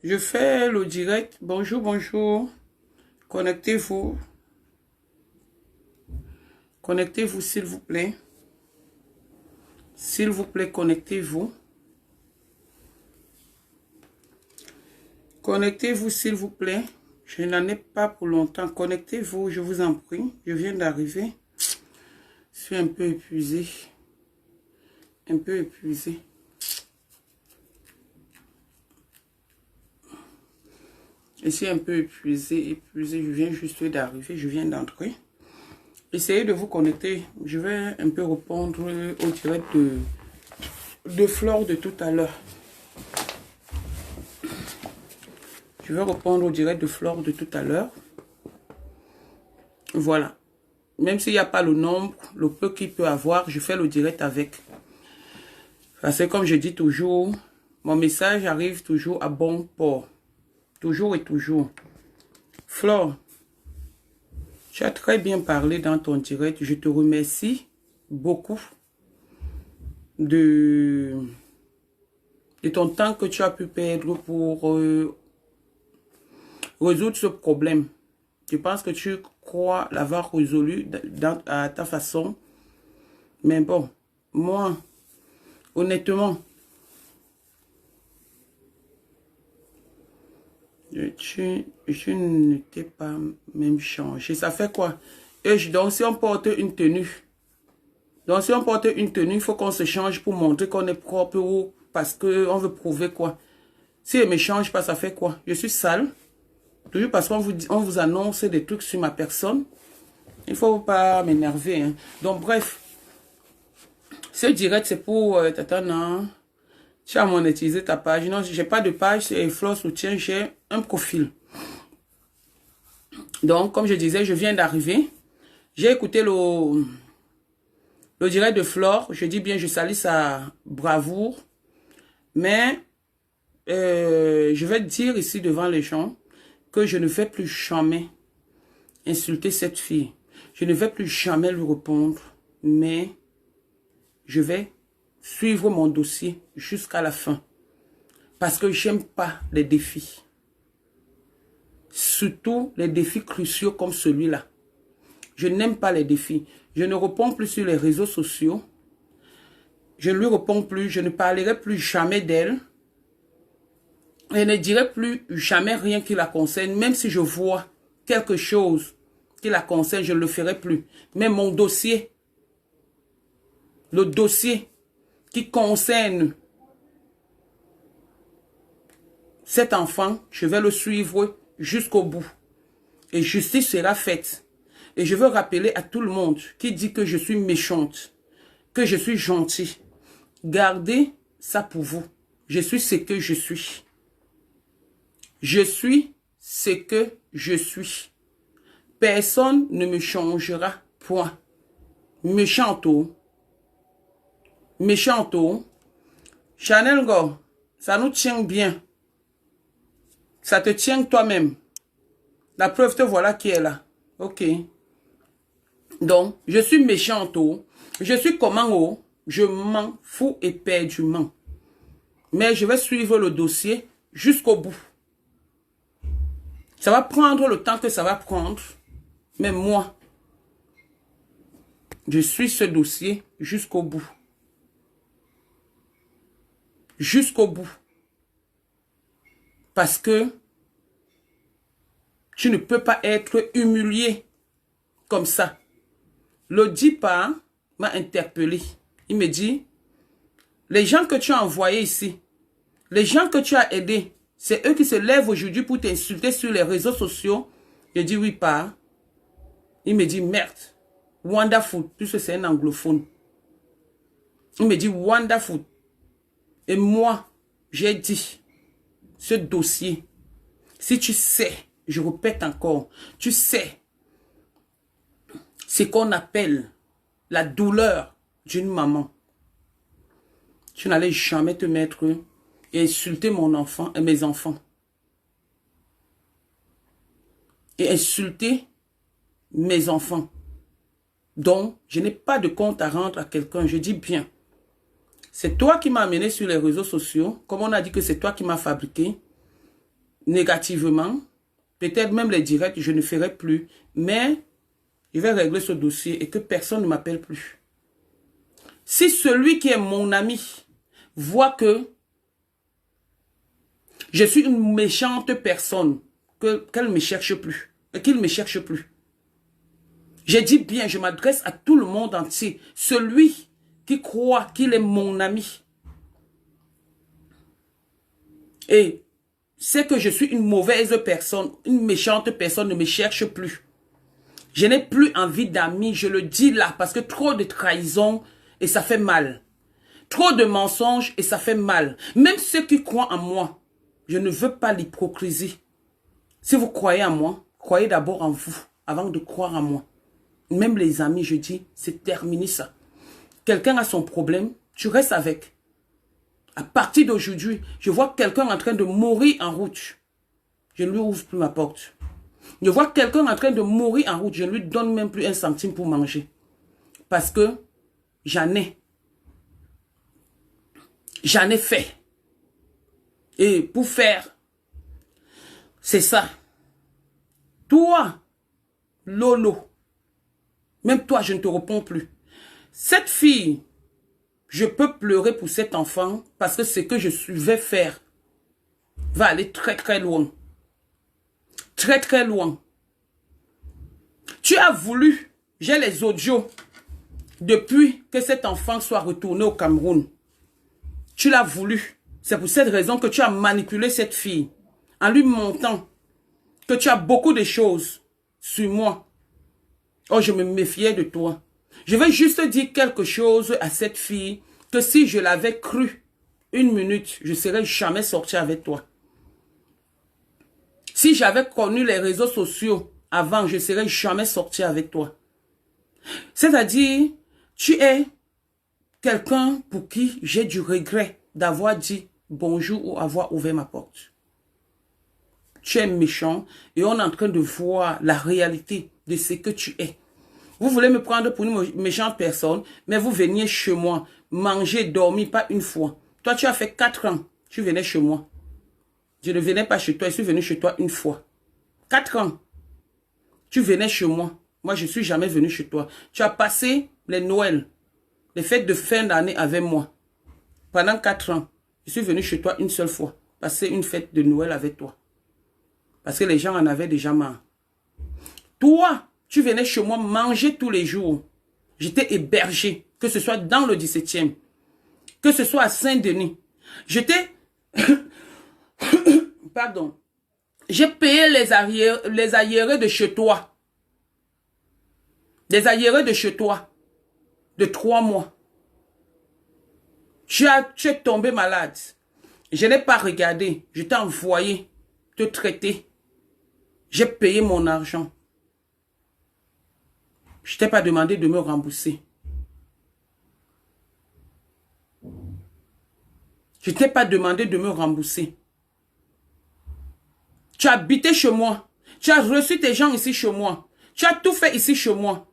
Je fais le direct. Bonjour, bonjour. Connectez-vous. Connectez-vous, s'il vous plaît. S'il vous plaît, connectez-vous. Connectez-vous, s'il vous plaît. Je n'en ai pas pour longtemps. Connectez-vous, je vous en prie. Je viens d'arriver. Je suis un peu épuisé. Un peu épuisé. Je suis un peu épuisé. Je viens juste d'arriver. Je viens d'entrer. Essayez de vous connecter. Je vais un peu répondre au direct de Flore de tout à l'heure. Je vais répondre au direct de Flore de tout à l'heure. Voilà. Même s'il n'y a pas le nombre, le peu qu'il peut avoir, je fais le direct avec. Parce que comme je dis toujours, mon message arrive toujours à bon port. Toujours et toujours. Flore, tu as très bien parlé dans ton direct. Je te remercie beaucoup de ton temps que tu as pu perdre pour résoudre ce problème. Je pense que tu crois l'avoir résolu à ta façon. Mais bon, moi, honnêtement, tu ne t'es pas même changé. Ça fait quoi? Donc, si on porte une tenue, il faut qu'on se change pour montrer qu'on est propre ou parce qu'on veut prouver quoi? Si je ne me change pas, ça fait quoi? Je suis sale. Toujours parce qu'on vous annonce des trucs sur ma personne. Il ne faut pas m'énerver. Hein. Donc, bref. Ce direct, c'est pour... non. Tu as monétisé ta page. Non, je n'ai pas de page. C'est Flore Soutien. J'ai un profil. Donc, comme je disais, je viens d'arriver. J'ai écouté le direct de Flore. Je dis bien, je salue sa bravoure. Mais, je vais dire ici devant les gens que je ne vais plus jamais insulter cette fille. Je ne vais plus jamais lui répondre. Mais, je vais suivre mon dossier jusqu'à la fin. Parce que j'aime pas les défis. Surtout les défis cruciaux comme celui-là. Je n'aime pas les défis. Je ne réponds plus sur les réseaux sociaux. Je ne lui réponds plus. Je ne parlerai plus jamais d'elle. Je ne dirai plus jamais rien qui la concerne. Même si je vois quelque chose qui la concerne, je ne le ferai plus. Mais mon dossier, le dossier qui concerne cet enfant, je vais le suivre jusqu'au bout. Et justice sera faite. Et je veux rappeler à tout le monde qui dit que je suis méchante, que je suis gentille. Gardez ça pour vous. Je suis ce que je suis. Je suis ce que je suis. Personne ne me changera. Point. Méchanto. Méchanto. Chanel Go, ça nous tient bien. Ça te tient toi-même. La preuve, te voilà qui est là. Ok. Donc, je suis méchante. Je suis comment? Je m'en fous éperdument. Mais je vais suivre le dossier jusqu'au bout. Ça va prendre le temps que ça va prendre. Mais moi, je suis ce dossier jusqu'au bout. Jusqu'au bout. Parce que tu ne peux pas être humilié comme ça. Le DIPA m'a interpellé. Il me dit, les gens que tu as envoyés ici, les gens que tu as aidés, c'est eux qui se lèvent aujourd'hui pour t'insulter sur les réseaux sociaux. Je dis oui, pas. Il me dit, merde, wonderful, puisque c'est un anglophone. Il me dit, wonderful. Et moi, j'ai dit, ce dossier, si tu sais, je répète encore, tu sais ce qu'on appelle la douleur d'une maman. Tu n'allais jamais te mettre et insulter mon enfant et mes enfants. Et insulter mes enfants. Donc, je n'ai pas de compte à rendre à quelqu'un. Je dis bien. C'est toi qui m'as amené sur les réseaux sociaux. Comme on a dit que c'est toi qui m'as fabriqué. négativement. Peut-être même les directs, je ne ferai plus. Mais je vais régler ce dossier et que personne ne m'appelle plus. Si celui qui est mon ami voit que je suis une méchante personne, qu'elle ne me cherche plus, qu'il ne me cherche plus. J'ai dit bien, je m'adresse à tout le monde entier. Celui qui croit qu'il est mon ami et c'est que je suis une mauvaise personne, une méchante personne, ne me cherche plus. Je n'ai plus envie d'amis, je le dis là, parce que trop de trahison et ça fait mal. Trop de mensonges et ça fait mal. Même ceux qui croient en moi, je ne veux pas l'hypocrisie. Si vous croyez en moi, croyez d'abord en vous, avant de croire en moi. Même les amis, je dis, c'est terminé ça. Quelqu'un a son problème, tu restes avec. À partir d'aujourd'hui, je vois quelqu'un en train de mourir en route. Je ne lui ouvre plus ma porte. Je vois quelqu'un en train de mourir en route. Je ne lui donne même plus un centime pour manger. Parce que j'en ai. J'en ai fait. Et pour faire, c'est ça. Toi, Lolo, même toi, je ne te réponds plus. Cette fille, je peux pleurer pour cet enfant parce que ce que je vais faire va aller très très loin. Très très loin. Tu as voulu, j'ai les audios, depuis que cet enfant soit retourné au Cameroun. Tu l'as voulu. C'est pour cette raison que tu as manipulé cette fille en lui montrant que tu as beaucoup de choses sur moi. Oh, je me méfiais de toi. Je vais juste dire quelque chose à cette fille que si je l'avais cru une minute, je ne serais jamais sorti avec toi. Si j'avais connu les réseaux sociaux avant, je ne serais jamais sorti avec toi. C'est-à-dire, tu es quelqu'un pour qui j'ai du regret d'avoir dit bonjour ou avoir ouvert ma porte. Tu es méchant et on est en train de voir la réalité de ce que tu es. Vous voulez me prendre pour une méchante personne, mais vous veniez chez moi, manger, dormir, pas une fois. Toi, tu as fait 4 ans, tu venais chez moi. Je ne venais pas chez toi, je suis venu chez toi une fois. 4 ans. Tu venais chez moi. Moi, je ne suis jamais venu chez toi. Tu as passé les Noëls, les fêtes de fin d'année avec moi. Pendant 4 ans, je suis venu chez toi une seule fois. Passer une fête de Noël avec toi. Parce que les gens en avaient déjà marre. Toi, tu venais chez moi manger tous les jours. J'étais hébergé, que ce soit dans le 17e, que ce soit à Saint-Denis. J'étais... Pardon. J'ai payé les arriérés de chez toi. Les arriérés de chez toi. De 3 mois. Tu es tombé malade. Je n'ai pas regardé. Je t'ai envoyé te traiter. J'ai payé mon argent. Je t'ai pas demandé de me rembourser. Je t'ai pas demandé de me rembourser. Tu as habité chez moi. Tu as reçu tes gens ici chez moi. Tu as tout fait ici chez moi.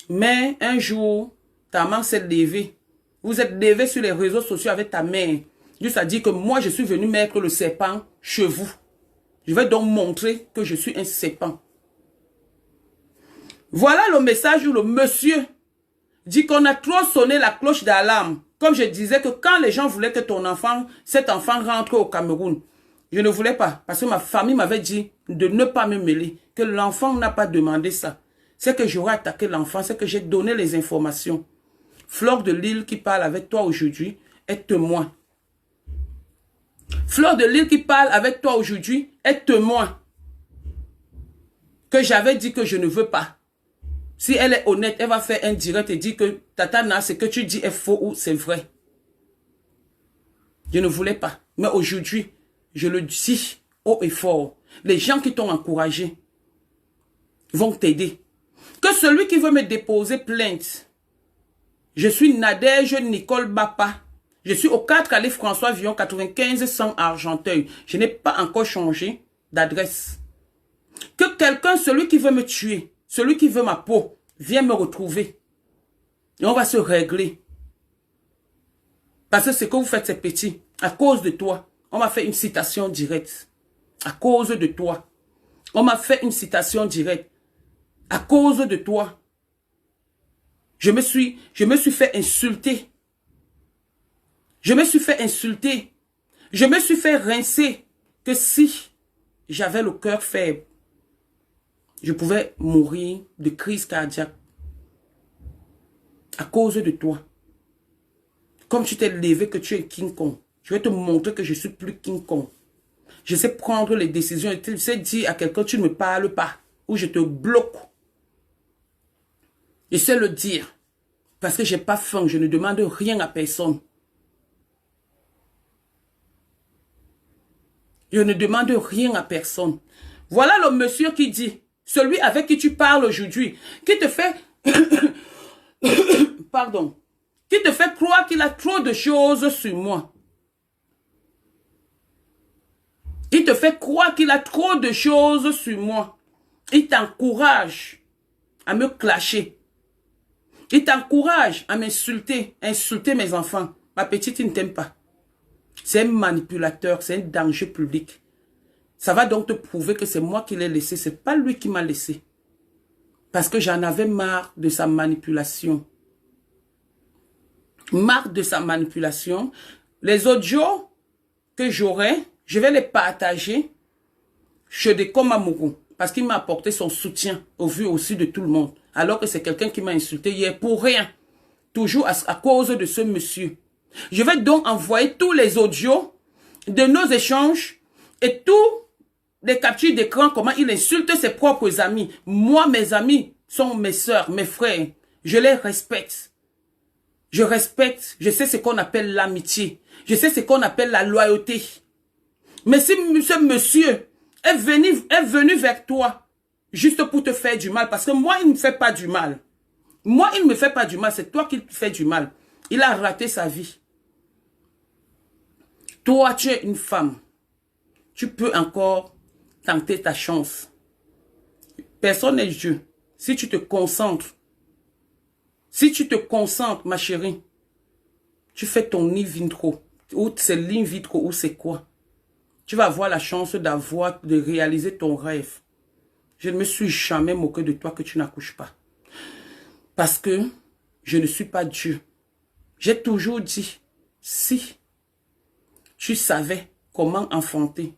Mais un jour, ta main s'est levée. Vous êtes levé sur les réseaux sociaux avec ta mère. Juste à dire que moi, je suis venu mettre le serpent chez vous. Je vais donc montrer que je suis un serpent. Voilà le message où le monsieur dit qu'on a trop sonné la cloche d'alarme. Comme je disais que quand les gens voulaient que cet enfant rentre au Cameroun, je ne voulais pas. Parce que ma famille m'avait dit de ne pas me mêler. Que l'enfant n'a pas demandé ça. C'est que j'aurais attaqué l'enfant. C'est que j'ai donné les informations. Fleur de Lille qui parle avec toi aujourd'hui est témoin. Fleur de Lille qui parle avec toi aujourd'hui est témoin. Que j'avais dit que je ne veux pas. Si elle est honnête, elle va faire un direct et dire que Tatana, ce que tu dis est faux ou c'est vrai. Je ne voulais pas. Mais aujourd'hui, je le dis haut et fort. Les gens qui t'ont encouragé vont t'aider. Que celui qui veut me déposer plainte, je suis Nadège Nicole Bapa. Je suis au 4 allée François Villon 95 100 Argenteuil. Je n'ai pas encore changé d'adresse. Que quelqu'un, celui qui veut me tuer, celui qui veut ma peau, vienne me retrouver. Et on va se régler. Parce que ce que vous faites, c'est petit. À cause de toi, on m'a fait une citation directe. À cause de toi. On m'a fait une citation directe. À cause de toi. Je me suis fait insulter. Je me suis fait insulter. Je me suis fait rincer. Que si j'avais le cœur faible, je pouvais mourir de crise cardiaque. À cause de toi. Comme tu t'es levé que tu es King Kong. Je vais te montrer que je suis plus King Kong. Je sais prendre les décisions. Je sais dire à quelqu'un, tu ne me parles pas. Ou je te bloque. Je sais le dire. Parce que je n'ai pas faim. Je ne demande rien à personne. Je ne demande rien à personne. Voilà le monsieur qui dit, celui avec qui tu parles aujourd'hui, qui te fait, pardon, qui te fait croire qu'il a trop de choses sur moi. Il te fait croire qu'il a trop de choses sur moi. Il t'encourage à me clasher. Il t'encourage à m'insulter, insulter mes enfants. Ma petite, il ne t'aime pas. C'est un manipulateur, c'est un danger public. Ça va donc te prouver que c'est moi qui l'ai laissé, c'est pas lui qui m'a laissé. Parce que j'en avais marre de sa manipulation. Marre de sa manipulation. Les audios que j'aurai, je vais les partager chez des Komamourou. Parce qu'il m'a apporté son soutien au vu aussi de tout le monde. Alors que c'est quelqu'un qui m'a insulté hier pour rien. Toujours à cause de ce monsieur. Je vais donc envoyer tous les audios de nos échanges et tous les captures d'écran, comment il insulte ses propres amis. Moi, mes amis sont mes soeurs, mes frères. Je les respecte. Je respecte, je sais ce qu'on appelle l'amitié. Je sais ce qu'on appelle la loyauté. Mais si ce monsieur est venu vers toi, juste pour te faire du mal, parce que moi, il ne me fait pas du mal. Moi, il ne me fait pas du mal, c'est toi qui te fais du mal. Il a raté sa vie. Toi, tu es une femme. Tu peux encore tenter ta chance. Personne n'est Dieu. Si tu te concentres, ma chérie, tu fais ton in vitro, ou c'est l'in vitro, ou c'est quoi? Tu vas avoir la chance de réaliser ton rêve. Je ne me suis jamais moqué de toi que tu n'accouches pas. Parce que je ne suis pas Dieu. J'ai toujours dit, si tu savais comment enfanter,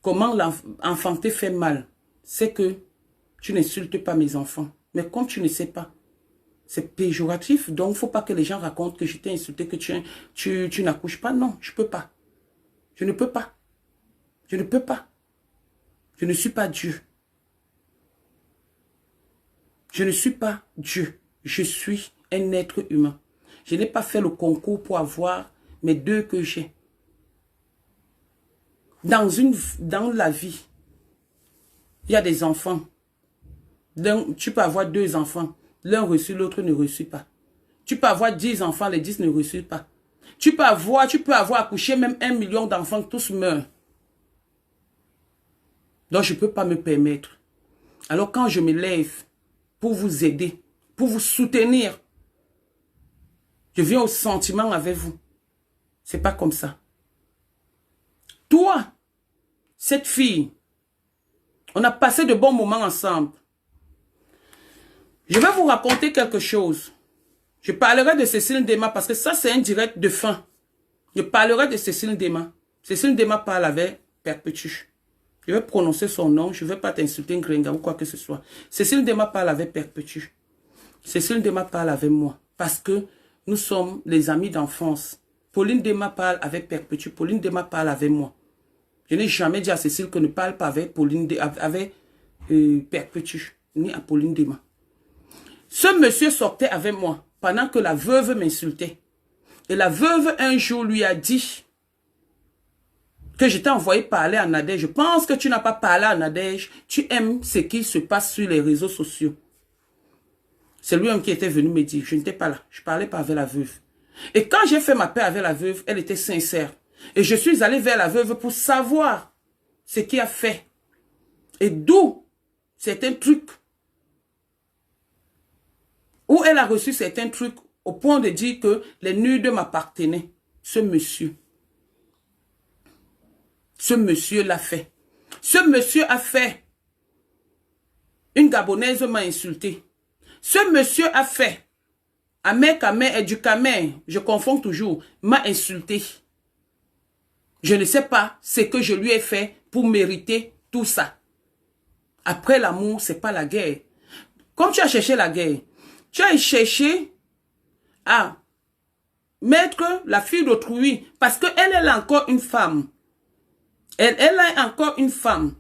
comment enfanter fait mal, c'est que tu n'insultes pas mes enfants. Mais comme tu ne sais pas, c'est péjoratif, donc il ne faut pas que les gens racontent que je t'ai insulté, que tu n'accouches pas. Non, je ne peux pas. Je ne peux pas. Je ne peux pas. Je ne suis pas Dieu. Je ne suis pas Dieu. Je suis un être humain. Je n'ai pas fait le concours pour avoir mes deux que j'ai. Dans la vie, il y a des enfants. Tu peux avoir 2 enfants. L'un reçu, l'autre ne reçut pas. Tu peux avoir 10 enfants, les 10 ne reçurent pas. Tu peux avoir accouché même 1 million d'enfants, tous meurent. Donc je ne peux pas me permettre. Alors quand je me lève pour vous aider, pour vous soutenir, je viens au sentiment avec vous. C'est pas comme ça. Toi, cette fille, on a passé de bons moments ensemble. Je vais vous raconter quelque chose. Je parlerai de Cécile Ndema parce que ça, c'est un direct de fin. Je parlerai de Cécile Ndema. Cécile Ndema parle avec Perpétue. Je vais prononcer son nom. Je ne vais pas t'insulter, Ngrenga ou quoi que ce soit. Cécile Ndema parle avec Perpétue. Cécile Ndema parle avec moi. Parce que nous sommes les amis d'enfance. Pauline Ndema parle avec Perpétue. Pauline Ndema parle avec moi. Je n'ai jamais dit à Cécile que ne parle pas avec Perpétue. Ni à Pauline Ndema. Ce monsieur sortait avec moi pendant que la veuve m'insultait. Et la veuve un jour lui a dit que je t'ai envoyé parler à Nadège. Je pense que tu n'as pas parlé à Nadège. Tu aimes ce qui se passe sur les réseaux sociaux. C'est lui-même qui était venu me dire. Je n'étais pas là. Je ne parlais pas avec la veuve. Et quand j'ai fait ma paix avec la veuve, elle était sincère. Et je suis allé vers la veuve pour savoir ce qu'il a fait. Et d'où certains trucs. Où elle a reçu certains trucs au point de dire que les nudes m'appartenaient. Ce monsieur l'a fait. Ce monsieur a fait. Une Gabonaise m'a insulté. Ce monsieur a fait. Ahmed Kamer et du Kamer, je confonds toujours, m'a insulté. Je ne sais pas ce que je lui ai fait pour mériter tout ça. Après l'amour, c'est pas la guerre. Comme tu as cherché la guerre, tu as cherché à mettre la fille d'autrui parce qu'elle est encore une femme. Elle est encore une femme.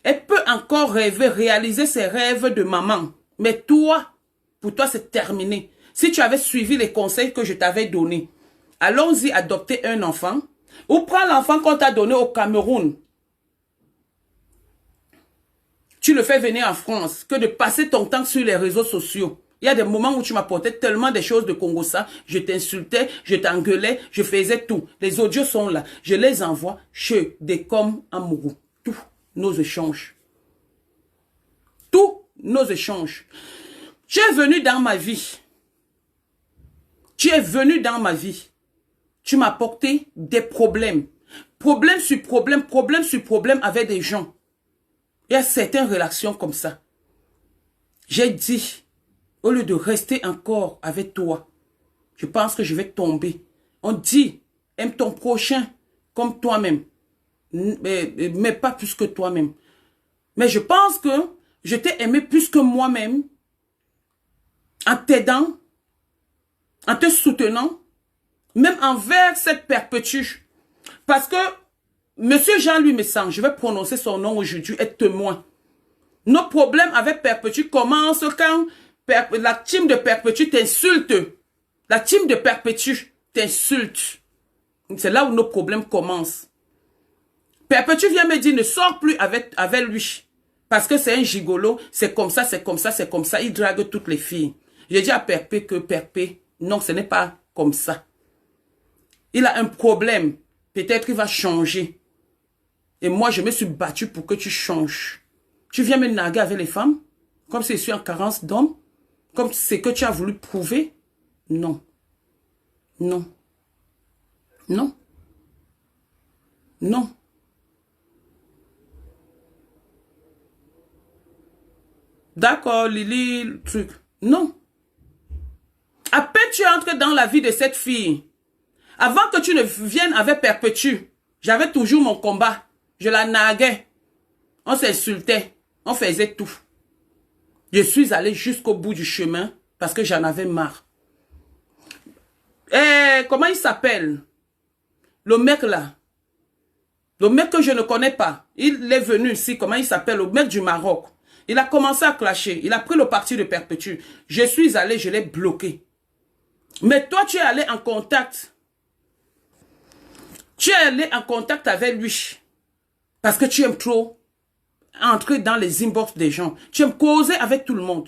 Elle peut encore rêver, réaliser ses rêves de maman. Mais toi, pour toi, c'est terminé. Si tu avais suivi les conseils que je t'avais donnés, allons-y adopter un enfant ou prends l'enfant qu'on t'a donné au Cameroun. Tu le fais venir en France que de passer ton temps sur les réseaux sociaux. Il y a des moments où tu m'apportais tellement des choses de Congo-Ça, je t'insultais, je t'engueulais, je faisais tout. Les audios sont là. Je les envoie chez Decom Amourou. Tous nos échanges. Tous nos échanges. Tu es venu dans ma vie. Tu es venu dans ma vie. Tu m'as apporté des problèmes. Problème sur problème, problème sur problème avec des gens. Il y a certaines relations comme ça. J'ai dit, au lieu de rester encore avec toi, je pense que je vais tomber. On dit, aime ton prochain comme toi-même. Mais pas plus que toi-même. Mais je pense que je t'ai aimé plus que moi-même en t'aidant, en te soutenant, même envers cette perpétue. Parce que Monsieur Jean-Louis Messang, je vais prononcer son nom aujourd'hui, est témoin. Nos problèmes avec Perpétue commencent quand la team de Perpétue t'insulte. La team de Perpétue t'insulte. C'est là où nos problèmes commencent. Perpétue vient me dire, ne sors plus avec lui. Parce que c'est un gigolo, c'est comme ça, c'est comme ça, c'est comme ça. Il drague toutes les filles. J'ai dit à Perpé que Perpé, non, ce n'est pas comme ça. Il a un problème. Peut-être qu'il va changer. Et moi, je me suis battu pour que tu changes. Tu viens me narguer avec les femmes? Comme si je suis en carence d'hommes? Comme c'est que tu as voulu prouver? Non. Non. Non. Non. D'accord, Lily, le truc. Non. À peine tu entres dans la vie de cette fille. Avant que tu ne viennes avec Perpétue, j'avais toujours mon combat. Je la narguais. On s'insultait. On faisait tout. Je suis allé jusqu'au bout du chemin parce que j'en avais marre. Comment il s'appelle? Le mec là. Le mec que je ne connais pas. Il est venu ici. Comment il s'appelle? Le mec du Maroc. Il a commencé à clasher. Il a pris le parti de Perpétue. Je suis allé, je l'ai bloqué. Mais toi, tu es allé en contact. Tu es allé en contact avec lui. Parce que tu aimes trop entrer dans les inbox des gens. Tu aimes causer avec tout le monde.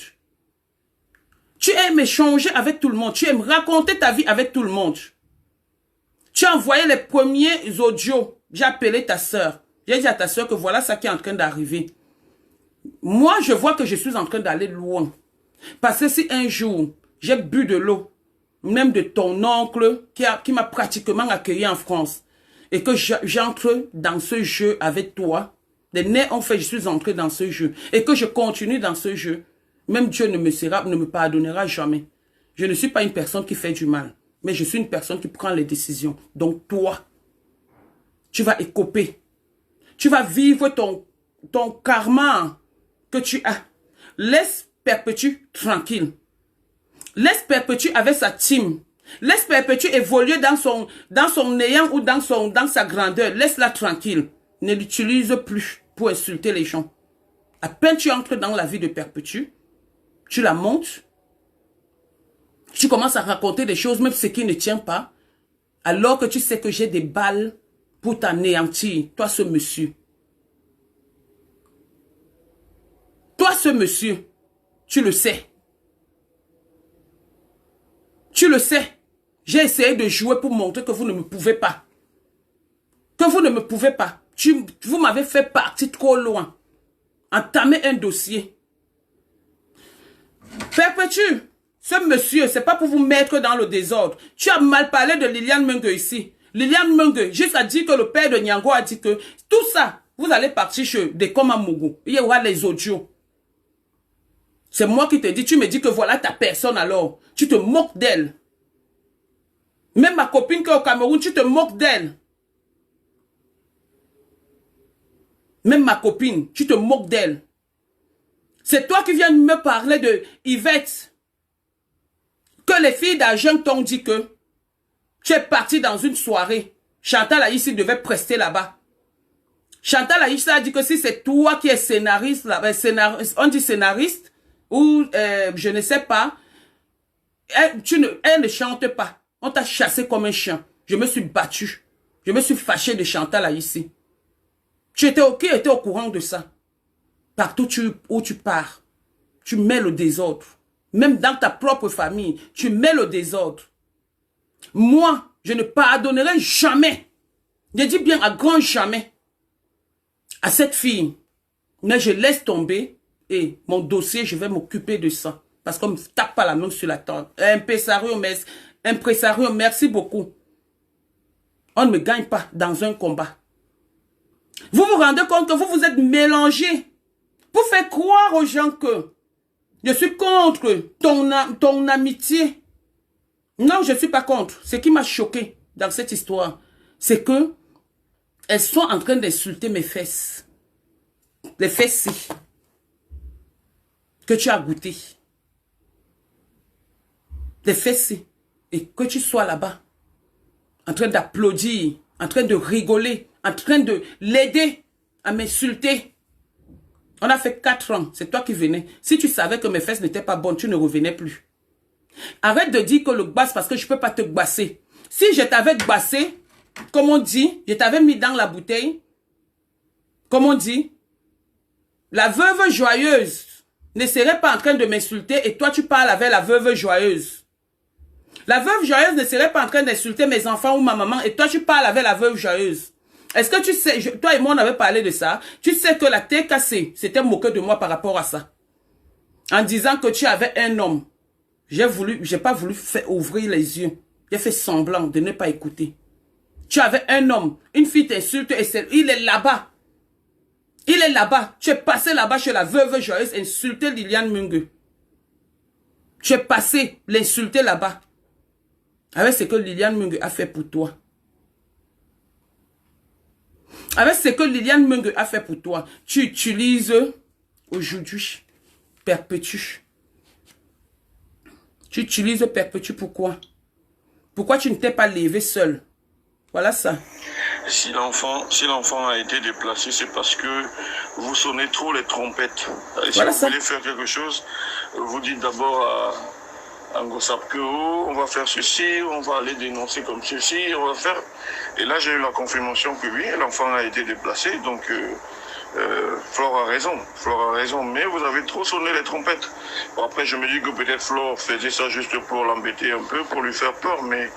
Tu aimes échanger avec tout le monde. Tu aimes raconter ta vie avec tout le monde. Tu as envoyé les premiers audios. J'ai appelé ta soeur. J'ai dit à ta soeur que voilà ça qui est en train d'arriver. Moi, je vois que je suis en train d'aller loin. Parce que si un jour, j'ai bu de l'eau, même de ton oncle qui m'a pratiquement accueilli en France, et que j'entre dans ce jeu avec toi, les nez ont fait, je suis entré dans ce jeu, et que je continue dans ce jeu, même Dieu ne me pardonnera jamais. Je ne suis pas une personne qui fait du mal, mais je suis une personne qui prend les décisions. Donc toi, tu vas écoper. Tu vas vivre ton karma que tu as. Laisse Perpétue tranquille. Laisse Perpétue avec sa team. Laisse Perpétue évoluer dans son néant ou dans sa grandeur. Laisse-la tranquille. Ne l'utilise plus pour insulter les gens. À peine tu entres dans la vie de Perpétue, tu la montes, tu commences à raconter des choses, même ce qui ne tient pas, alors que tu sais que j'ai des balles pour t'anéantir, toi ce monsieur. Toi ce monsieur, tu le sais. Tu le sais. J'ai essayé de jouer pour montrer que vous ne me pouvez pas. Que vous ne me pouvez pas. Vous m'avez fait partir trop loin. Entamer un dossier. Perpétue, ce monsieur, c'est pas pour vous mettre dans le désordre. Tu as mal parlé de Liliane Mungue ici. Liliane Mungue, juste à dire que le père de Nyango a dit que tout ça, vous allez partir chez des Komamougou. Il y aura les audios. C'est moi qui te dis, tu me dis que voilà ta personne alors. Tu te moques d'elle. Même ma copine qui est au Cameroun, tu te moques d'elle. Même ma copine, tu te moques d'elle. C'est toi qui viens me parler de Yvette. Que les filles d'Argent t'ont dit que tu es parti dans une soirée. Chantal Aïssi devait prester là-bas. Chantal Aïssi a dit que si c'est toi qui es scénariste, on dit scénariste, ou je ne sais pas, elle ne chante pas. On t'a chassé comme un chien. Je me suis battu. Je me suis fâché de Chantal Aïssi. Qui était au courant de ça? Partout où tu pars, tu mets le désordre. Même dans ta propre famille, tu mets le désordre. Moi, je ne pardonnerai jamais. Je dis bien à grand jamais à cette fille. Mais je laisse tomber et mon dossier, je vais m'occuper de ça. Parce qu'on ne me tape pas la main sur la table. Impresario, merci beaucoup. On ne me gagne pas dans un combat. Vous vous rendez compte que vous vous êtes mélangés pour faire croire aux gens que je suis contre ton amitié. Non, je ne suis pas contre. Ce qui m'a choqué dans cette histoire, c'est que elles sont en train d'insulter mes fesses. Les fesses que tu as goûté. Les fesses. Et que tu sois là-bas, en train d'applaudir, en train de rigoler, en train de l'aider à m'insulter. On a fait 4 ans, c'est toi qui venais. Si tu savais que mes fesses n'étaient pas bonnes, tu ne revenais plus. Arrête de dire que le basse parce que je ne peux pas te basser. Si je t'avais bassé, comme on dit, je t'avais mis dans la bouteille, comme on dit, la veuve joyeuse ne serait pas en train de m'insulter et toi tu parles avec la veuve joyeuse. La veuve joyeuse ne serait pas en train d'insulter mes enfants ou ma maman et toi tu parles avec la veuve joyeuse. Est-ce que tu sais, toi et moi on avait parlé de ça, tu sais que la TKC s'était moqué de moi par rapport à ça. En disant que tu avais un homme. J'ai pas voulu faire ouvrir les yeux. J'ai fait semblant de ne pas écouter. Tu avais un homme, une fille t'insulte et il est là-bas. Il est là-bas. Tu es passé là-bas chez la veuve joyeuse insulter Liliane Mungue. Tu es passé l'insulter là-bas. Avec ce que Liliane Mungue a fait pour toi. Avec ce que Liliane Mungue a fait pour toi, tu utilises aujourd'hui Perpétue. Tu utilises Perpétue pourquoi? Pourquoi tu ne t'es pas levé seul? Voilà ça. Si l'enfant a été déplacé, c'est parce que vous sonnez trop les trompettes. Et si voilà vous voulez faire quelque chose, vous dites d'abord à Ngosap que on va faire ceci, on va aller dénoncer comme ceci, on va faire. Et là, j'ai eu la confirmation que oui, l'enfant a été déplacé, donc Flore a raison, mais vous avez trop sonné les trompettes. Bon, après, je me dis que peut-être Flore faisait ça juste pour l'embêter un peu, pour lui faire peur, mais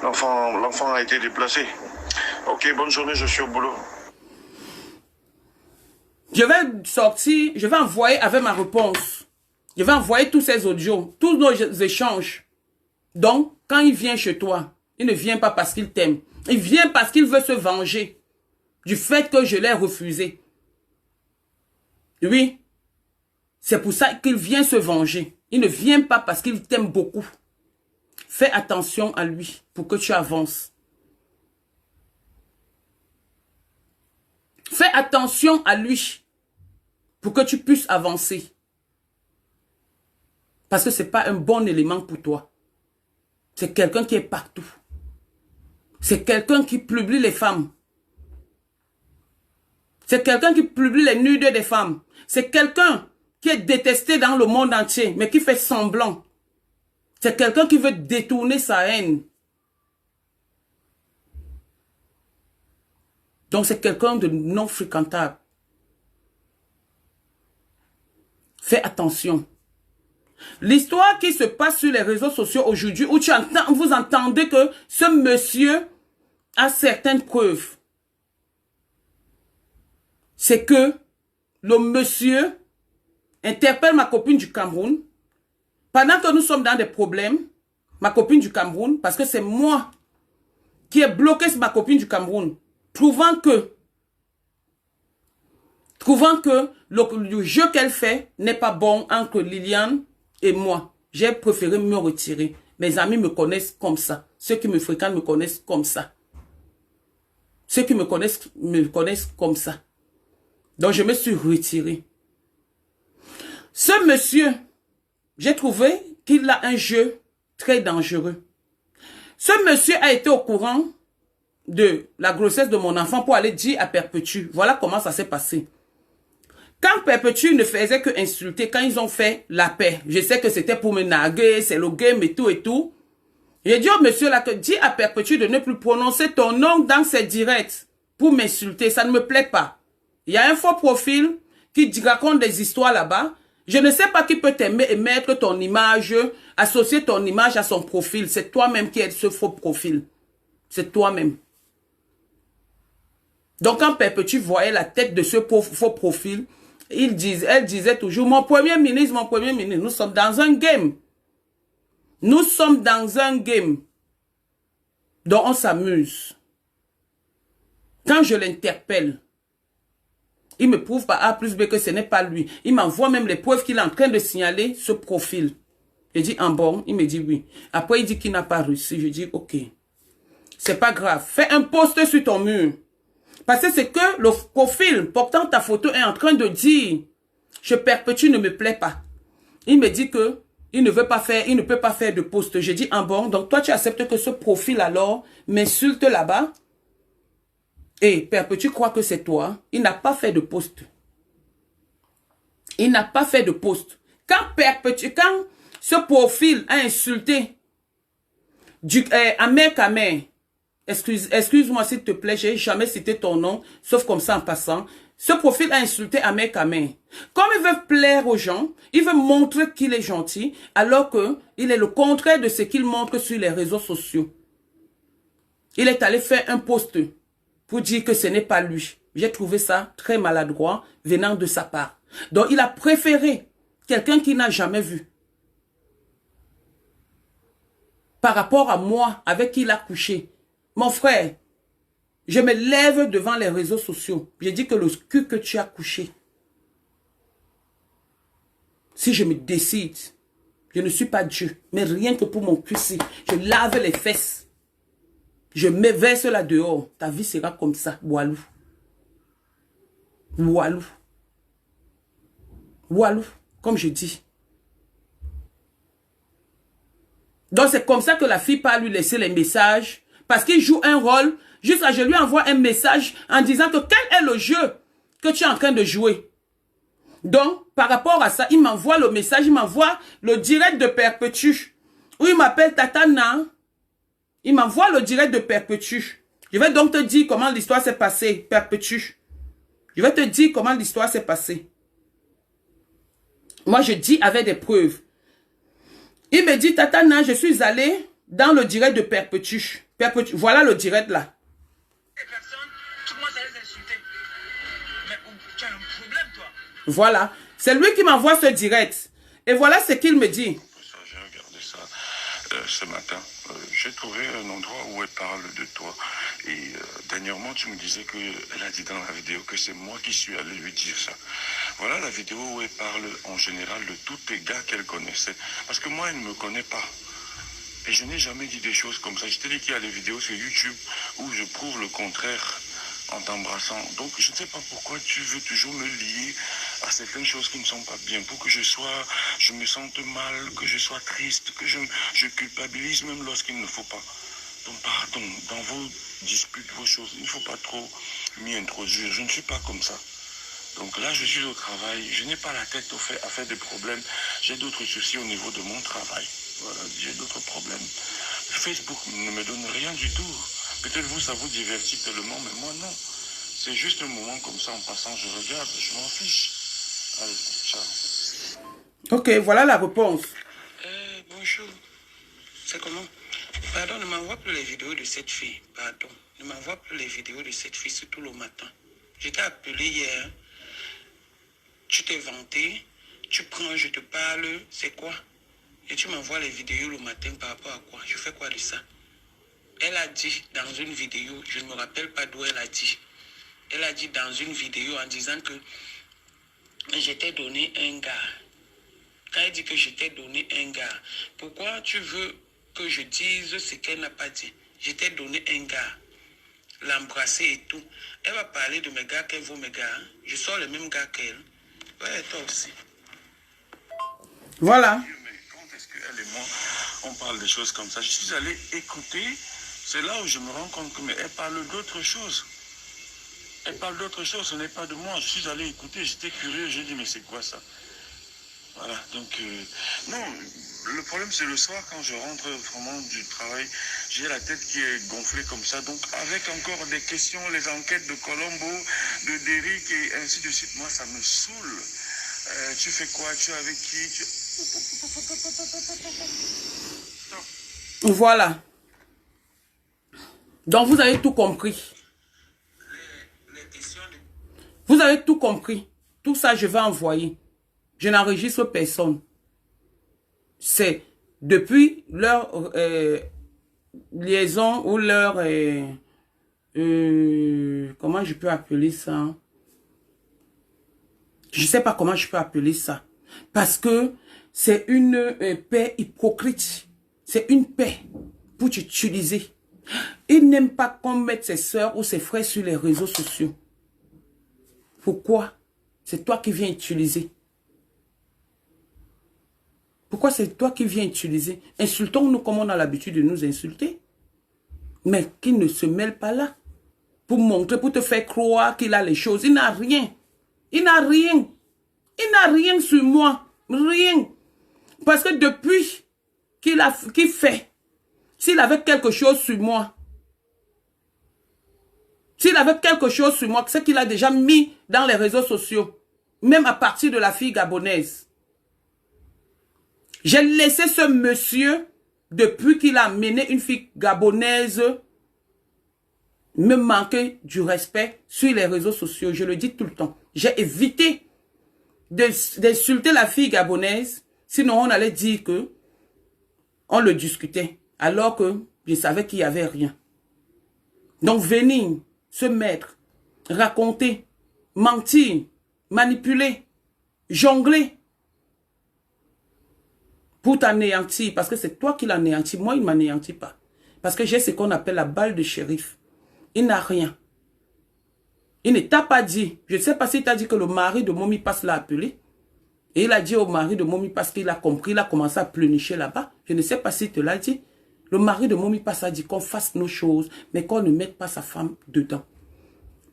l'enfant a été déplacé. Ok, bonne journée, je suis au boulot. Je vais sortir, je vais envoyer avec ma réponse. Je vais envoyer tous ces audios, tous nos échanges. Donc, quand il vient chez toi, il ne vient pas parce qu'il t'aime. Il vient parce qu'il veut se venger du fait que je l'ai refusé. Oui, c'est pour ça qu'il vient se venger. Il ne vient pas parce qu'il t'aime beaucoup. Fais attention à lui pour que tu avances. Fais attention à lui pour que tu puisses avancer. Parce que ce n'est pas un bon élément pour toi. C'est quelqu'un qui est partout. C'est quelqu'un qui publie les femmes. C'est quelqu'un qui publie les nudes des femmes. C'est quelqu'un qui est détesté dans le monde entier, mais qui fait semblant. C'est quelqu'un qui veut détourner sa haine. Donc c'est quelqu'un de non fréquentable. Fais attention. L'histoire qui se passe sur les réseaux sociaux aujourd'hui, où vous entendez que ce monsieur a certaines preuves, c'est que le monsieur interpelle ma copine du Cameroun, pendant que nous sommes dans des problèmes, ma copine du Cameroun, parce que c'est moi qui ai bloqué ma copine du Cameroun, prouvant que trouvant que le jeu qu'elle fait n'est pas bon entre Liliane et moi. J'ai préféré me retirer. Mes amis me connaissent comme ça. Ceux qui me fréquentent me connaissent comme ça. Ceux qui me connaissent comme ça. Donc, je me suis retiré. Ce monsieur, j'ai trouvé qu'il a un jeu très dangereux. Ce monsieur a été au courant de la grossesse de mon enfant pour aller dire à Perpétue. Voilà comment ça s'est passé. Quand Perpétue ne faisait que insulter, quand ils ont fait la paix, je sais que c'était pour me narguer, c'est le game et tout et tout. J'ai dit au monsieur là que dis à Perpétue de ne plus prononcer ton nom dans ses directs pour m'insulter, ça ne me plaît pas. Il y a un faux profil qui raconte des histoires là-bas. Je ne sais pas qui peut t'aimer et mettre ton image, associer ton image à son profil. C'est toi-même qui es ce faux profil. C'est toi-même. Donc quand Perpétue voyait la tête de ce faux profil, elle disait toujours, mon premier ministre, nous sommes dans un game. Nous sommes dans un game. Donc on s'amuse. Quand je l'interpelle, il me prouve par A plus B que ce n'est pas lui. Il m'envoie même les preuves qu'il est en train de signaler ce profil. Je dis, en bon, il me dit oui. Après, il dit qu'il n'a pas réussi. Je dis, ok. C'est pas grave. Fais un post sur ton mur. Parce que c'est que le profil portant ta photo est en train de dire, je Perpétue ne me plaît pas. Il me dit que il ne peut pas faire de post. Je dis, en bon, donc toi tu acceptes que ce profil alors m'insulte là-bas. Et Perpétue croit que c'est toi. Il n'a pas fait de post. Il n'a pas fait de post. Quand ce profil a insulté Amer Kamer, excuse-moi s'il te plaît, j'ai jamais cité ton nom, sauf comme ça en passant. Ce profil a insulté Amer Kamer. Comme il veut plaire aux gens, il veut montrer qu'il est gentil, alors qu'il est le contraire de ce qu'il montre sur les réseaux sociaux. Il est allé faire un post pour dire que ce n'est pas lui. J'ai trouvé ça très maladroit venant de sa part. Donc il a préféré quelqu'un qu'il n'a jamais vu. Par rapport à moi, avec qui il a couché. Mon frère, je me lève devant les réseaux sociaux. Je dis que le cul que tu as couché, si je me décide, je ne suis pas Dieu, mais rien que pour mon cul, si je lave les fesses, je me verse là dehors, ta vie sera comme ça, Walou. Walou. Walou, comme je dis. Donc c'est comme ça que la fille peut lui laisser les messages, parce qu'il joue un rôle. Juste là, je lui envoie un message en disant que quel est le jeu que tu es en train de jouer. Donc, par rapport à ça, il m'envoie le message, il m'envoie le direct de Perpétue. Où il m'appelle Tatana. Il m'envoie le direct de Perpétue. Je vais donc te dire comment l'histoire s'est passée, Perpétue. Je vais te dire comment l'histoire s'est passée. Moi, je dis avec des preuves. Il me dit, Tatana, je suis allé dans le direct de Perpétue. Voilà le direct là. Voilà. C'est lui qui m'envoie ce direct. Et voilà ce qu'il me dit. J'ai regardé ça ce matin. J'ai trouvé un endroit où elle parle de toi. Et dernièrement, tu me disais qu'elle a dit dans la vidéo que c'est moi qui suis allé lui dire ça. Voilà la vidéo où elle parle en général de tous les gars qu'elle connaissait. Parce que moi, elle ne me connaît pas. Et je n'ai jamais dit des choses comme ça. Je t'ai dit qu'il y a des vidéos sur YouTube où je prouve le contraire en t'embrassant. Donc, je ne sais pas pourquoi tu veux toujours me lier à certaines choses qui ne sont pas bien. Pour que je me sente mal, que je sois triste, que je culpabilise même lorsqu'il ne faut pas. Donc, pardon, dans vos disputes, vos choses, il ne faut pas trop m'y introduire. Je ne suis pas comme ça. Donc là, je suis au travail. Je n'ai pas la tête à faire des problèmes. J'ai d'autres soucis au niveau de mon travail. Voilà, j'ai d'autres problèmes. Facebook ne me donne rien du tout. Peut-être vous, ça vous divertit tellement, mais moi, non. C'est juste un moment comme ça, en passant, je regarde, je m'en fiche. Allez, ciao. Ok, voilà la réponse. Bonjour. C'est comment? Pardon, ne m'envoie plus les vidéos de cette fille. Pardon. Ne m'envoie plus les vidéos de cette fille, surtout le matin. Je t'ai appelé hier. Tu t'es vanté. Tu prends, je te parle. C'est quoi? Et tu m'envoies les vidéos le matin par rapport à quoi? Je fais quoi de ça? Elle a dit dans une vidéo, je ne me rappelle pas d'où elle a dit. Elle a dit dans une vidéo en disant que j'étais donné un gars. Quand elle dit que je t'ai donné un gars, pourquoi tu veux que je dise ce qu'elle n'a pas dit? Je t'ai donné un gars, l'embrasser et tout. Elle va parler de mes gars, qu'elle vaut mes gars. Je sors le même gars qu'elle. Ouais, toi aussi. Voilà. Mais quand est-ce qu'elle et moi, on parle des choses comme ça? Je suis allé écouter. C'est là où je me rends compte que mais elle parle d'autre chose. Elle parle d'autre chose, ce n'est pas de moi. Je suis allé écouter, j'étais curieux, j'ai dit mais c'est quoi ça? Voilà, donc non, le problème c'est le soir quand je rentre vraiment du travail, j'ai la tête qui est gonflée comme ça, donc avec encore des questions, les enquêtes de Colombo, de Derrick et ainsi de suite, moi ça me saoule. Tu fais quoi? Tu es avec qui? Voilà. Donc vous avez tout compris. Vous avez tout compris. Tout ça je vais envoyer. Je n'enregistre personne. C'est depuis leur liaison ou leur... comment je peux appeler ça? Je ne sais pas comment je peux appeler ça. Parce que c'est une paix hypocrite. C'est une paix pour t'utiliser. Il n'aime pas qu'on mette ses soeurs ou ses frères sur les réseaux sociaux. Pourquoi? C'est toi qui viens utiliser. Pourquoi c'est toi qui viens utiliser? Insultons-nous comme on a l'habitude de nous insulter. Mais qu'il ne se mêle pas là. Pour montrer, pour te faire croire qu'il a les choses. Il n'a rien. Il n'a rien. Il n'a rien sur moi. Rien. Parce que depuis qu'il fait, s'il avait quelque chose sur moi, s'il avait quelque chose sur moi, c'est qu'il a déjà mis dans les réseaux sociaux. Même à partir de la fille gabonaise. J'ai laissé ce monsieur, depuis qu'il a mené une fille gabonaise, me manquer du respect sur les réseaux sociaux. Je le dis tout le temps. J'ai évité d'insulter la fille gabonaise, sinon on allait dire que on le discutait, alors que je savais qu'il n'y avait rien. Donc venir, se mettre, raconter, mentir, manipuler, jongler, pour t'anéantir, parce que c'est toi qui l'anéantis. Moi, il ne m'anéantit pas. Parce que j'ai ce qu'on appelle la balle de shérif. Il n'a rien. Il ne t'a pas dit. Je ne sais pas s'il t'a dit que le mari de Momi Passe l'a appelé. Et il a dit au mari de Momi Passe qu'il a compris. Il a commencé à pleurnicher là-bas. Je ne sais pas s'il te l'a dit. Le mari de Momi Passe a dit qu'on fasse nos choses, mais qu'on ne mette pas sa femme dedans.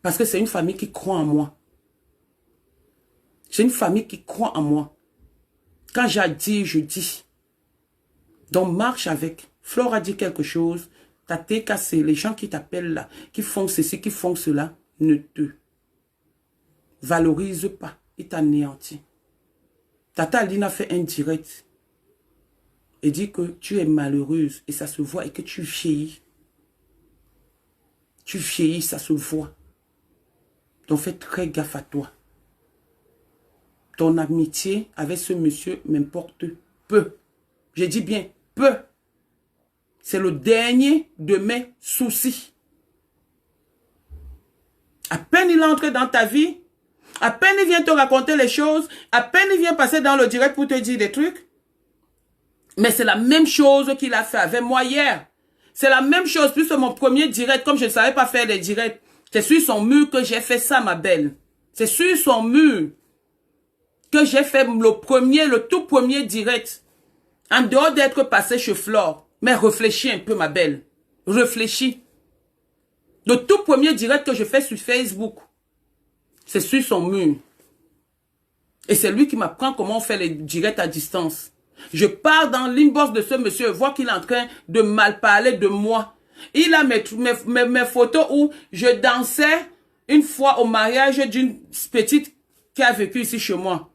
Parce que c'est une famille qui croit en moi. C'est une famille qui croit en moi. Quand j'ai dit, je dis. Donc marche avec. Flore a dit quelque chose. T'as t'es cassé. Les gens qui t'appellent là, qui font ceci, qui font cela, ne te valorisent pas. Ils t'anéantissent. Tata Aline a fait un direct. Et dit que tu es malheureuse. Et ça se voit. Et que tu vieillis. Tu vieillis, ça se voit. Donc fais très gaffe à toi. Ton amitié avec ce monsieur m'importe peu. Je dis bien peu. C'est le dernier de mes soucis. À peine il entre dans ta vie, à peine il vient te raconter les choses, à peine il vient passer dans le direct pour te dire des trucs. Mais c'est la même chose qu'il a fait avec moi hier. C'est la même chose, plus mon premier direct, comme je ne savais pas faire les directs. C'est sur son mur que j'ai fait ça, ma belle. C'est sur son mur que j'ai fait le tout premier direct. En dehors d'être passé chez Flore. Mais réfléchis un peu, ma belle. Réfléchis. Le tout premier direct que je fais sur Facebook, c'est sur son mur. Et c'est lui qui m'apprend comment on fait les directs à distance. Je pars dans l'inbox de ce monsieur, je vois qu'il est en train de mal parler de moi. Il a mes photos où je dansais une fois au mariage d'une petite qui a vécu ici chez moi.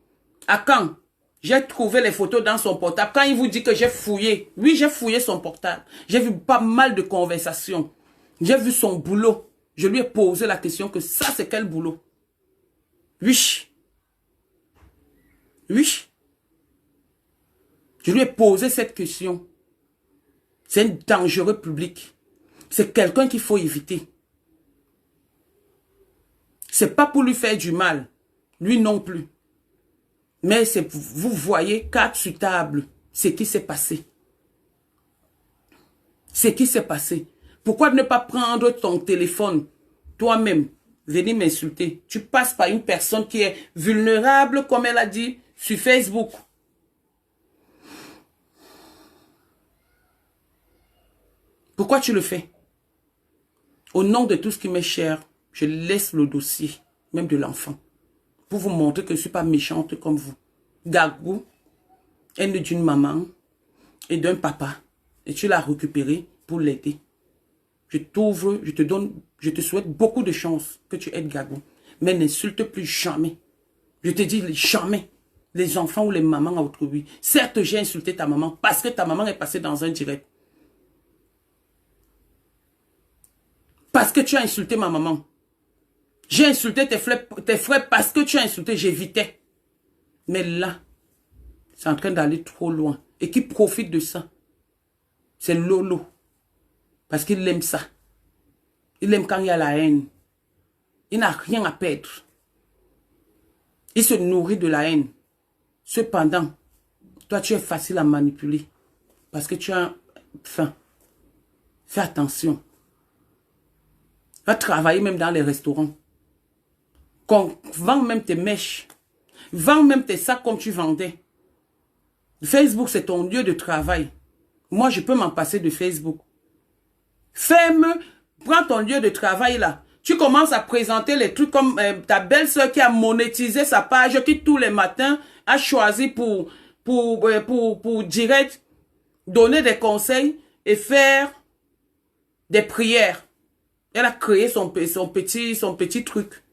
À Caen. J'ai trouvé les photos dans son portable. Quand il vous dit que j'ai fouillé, oui, j'ai fouillé son portable. J'ai vu pas mal de conversations. J'ai vu son boulot. Je lui ai posé la question que ça, c'est quel boulot? Oui. Oui. Je lui ai posé cette question. C'est un dangereux public. C'est quelqu'un qu'il faut éviter. C'est pas pour lui faire du mal. Lui non plus. Mais vous voyez, carte sur table, ce qui s'est passé. Ce qui s'est passé. Pourquoi ne pas prendre ton téléphone, toi-même, venir m'insulter? Tu passes par une personne qui est vulnérable, comme elle a dit, sur Facebook. Pourquoi tu le fais? Au nom de tout ce qui m'est cher, je laisse le dossier, même de l'enfant, pour vous montrer que je ne suis pas méchante comme vous. Gagou est née d'une maman et d'un papa. Et tu l'as récupéré pour l'aider. Je t'ouvre, je te donne, je te souhaite beaucoup de chance que tu aides Gagou. Mais n'insulte plus jamais. Je te dis jamais les enfants ou les mamans à autrui. Certes, j'ai insulté ta maman parce que ta maman est passée dans un direct. Parce que tu as insulté ma maman. J'ai insulté tes frères parce que tu as insulté, j'évitais. Mais là, c'est en train d'aller trop loin. Et qui profite de ça? C'est Lolo. Parce qu'il aime ça. Il aime quand il y a la haine. Il n'a rien à perdre. Il se nourrit de la haine. Cependant, toi tu es facile à manipuler. Parce que tu as faim. Fais attention. Va travailler même dans les restaurants. Vends même tes mèches. Vends même tes sacs comme tu vendais. Facebook, c'est ton lieu de travail. Moi, je peux m'en passer de Facebook. Prends ton lieu de travail là. Tu commences à présenter les trucs comme ta belle-sœur qui a monétisé sa page, qui tous les matins a choisi pour direct donner des conseils et faire des prières. Elle a créé son petit truc.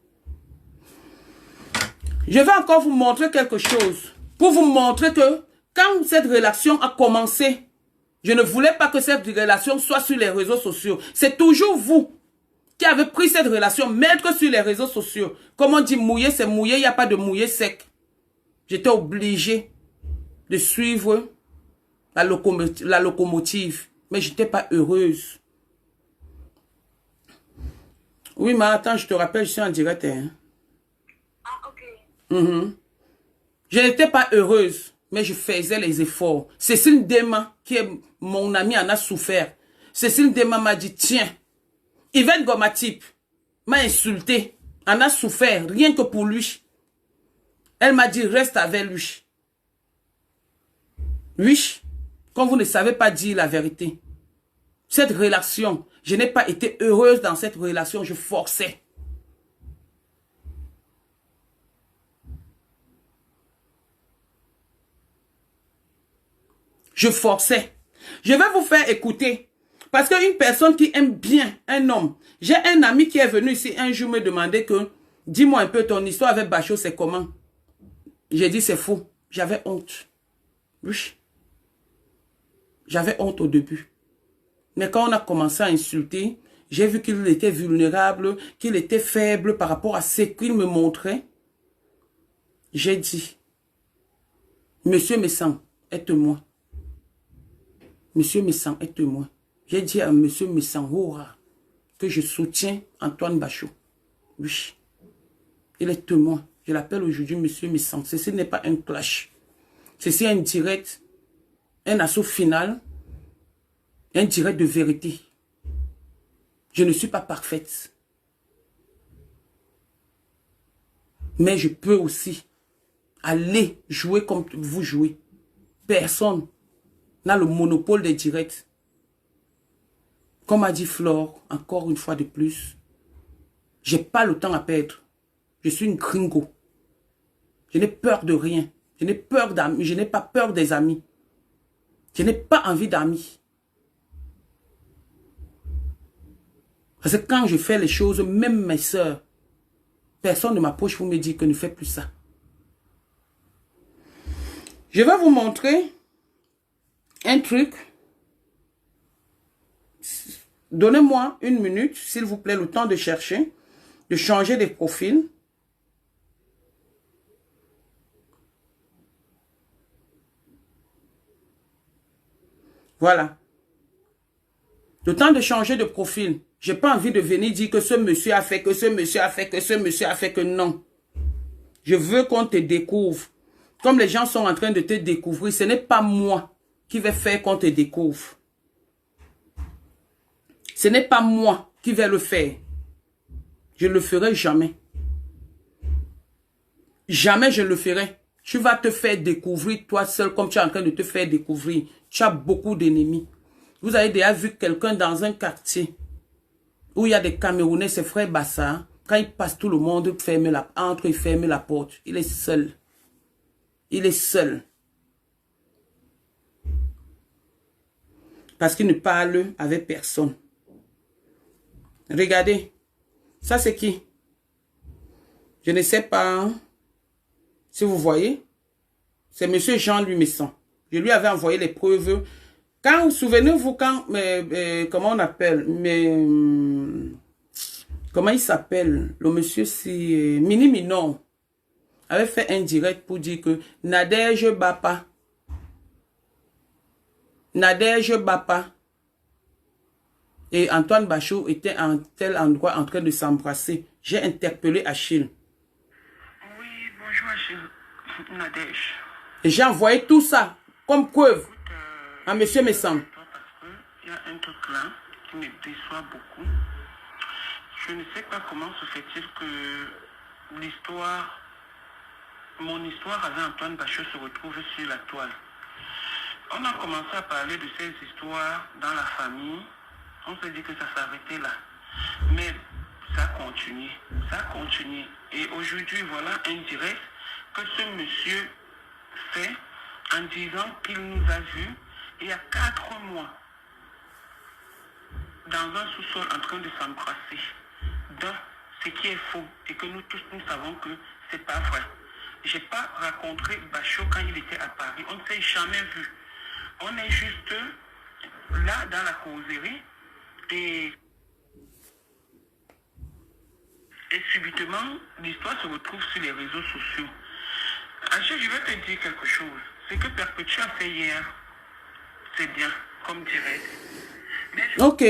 Je vais encore vous montrer quelque chose. Pour vous montrer que quand cette relation a commencé, je ne voulais pas que cette relation soit sur les réseaux sociaux. C'est toujours vous qui avez pris cette relation, mettre sur les réseaux sociaux. Comme on dit mouiller, c'est mouiller, il n'y a pas de mouiller sec. J'étais obligée de suivre la locomotive. Mais je n'étais pas heureuse. Oui, mais attends, je te rappelle, je suis en direct. Hein. Ah, ok. Je n'étais pas heureuse, mais je faisais les efforts. Cécile Dema, qui est mon amie, en a souffert. Cécile Dema m'a dit, tiens, Yvette Gomatip m'a insulté, en a souffert, rien que pour lui. Elle m'a dit, reste avec lui. Oui, quand vous ne savez pas dire la vérité. Cette relation, je n'ai pas été heureuse dans cette relation, je forçais. Je forçais. Je vais vous faire écouter. Parce qu'une personne qui aime bien un homme, j'ai un ami qui est venu ici un jour me demander que, dis-moi un peu ton histoire avec Bachot, c'est comment? J'ai dit c'est faux. J'avais honte. Oui. J'avais honte au début. Mais quand on a commencé à insulter, j'ai vu qu'il était vulnérable, qu'il était faible par rapport à ce qu'il me montrait. J'ai dit, Monsieur Messan, aide-moi. Monsieur Messan, aide-moi. J'ai dit à Monsieur Messan que je soutiens Antoine Bachot. Oui. Il est témoin. Je l'appelle aujourd'hui Monsieur Messan. Ceci n'est pas un clash. Ceci est un direct, un assaut final, un direct de vérité. Je ne suis pas parfaite. Mais je peux aussi aller jouer comme vous jouez. Personne n'a le monopole des directs. Comme a dit Flore, encore une fois de plus, j'ai pas le temps à perdre. Je suis une gringo. Je n'ai peur de rien. Je n'ai peur d'amis. Je n'ai pas peur des amis. Je n'ai pas envie d'amis. Parce que quand je fais les choses, même mes soeurs, personne ne m'approche pour me dire que ne fais plus ça. Je vais vous montrer un truc. Donnez-moi une minute, s'il vous plaît, le temps de chercher, de changer de profil. Voilà. Le temps de changer de profil. Je n'ai pas envie de venir dire que ce monsieur a fait, que ce monsieur a fait, que ce monsieur a fait, que non. Je veux qu'on te découvre. Comme les gens sont en train de te découvrir, ce n'est pas moi qui vais faire qu'on te découvre. Ce n'est pas moi qui vais le faire. Je ne le ferai jamais. Jamais je le ferai. Tu vas te faire découvrir toi seul comme tu es en train de te faire découvrir. Tu as beaucoup d'ennemis. Vous avez déjà vu quelqu'un dans un quartier où il y a des Camerounais, ses frères Bassa. Quand il passe, tout le monde entre et ferme la porte. Il est seul. Il est seul. Parce qu'il ne parle avec personne. Regardez. Ça, c'est qui? Je ne sais pas si vous voyez. C'est monsieur Jean-Louis Messon. Je lui avais envoyé les preuves. Quand, souvenez-vous, quand, comment on appelle, comment il s'appelle? Le monsieur, c'est Mini Minon. Avait fait un direct pour dire que Nadège Bapa. Nadège Bapa. Et Antoine Bachot était en tel endroit en train de s'embrasser. J'ai interpellé Achille. Oui, bonjour Achille. Nadège. Et j'ai envoyé tout ça comme preuve à monsieur Messon. Il y a un truc là qui me déçoit beaucoup. Je ne sais pas comment se fait-il que l'histoire, mon histoire avec Antoine Bachot se retrouve sur la toile. On a commencé à parler de ces histoires dans la famille. On s'est dit que ça s'arrêtait là. Mais ça continue. Ça continue. Et aujourd'hui, voilà un direct que ce monsieur fait en disant qu'il nous a vus il y a 4 mois dans un sous-sol en train de s'embrasser. Donc, ce qui est faux et que nous tous nous savons que c'est pas vrai. J'ai pas rencontré Bachot quand il était à Paris. On ne s'est jamais vu. On est juste là dans la causerie et subitement l'histoire se retrouve sur les réseaux sociaux. Achille, je vais te dire quelque chose. Ce que Perpétue a fait hier, c'est bien, comme dirait. Ok.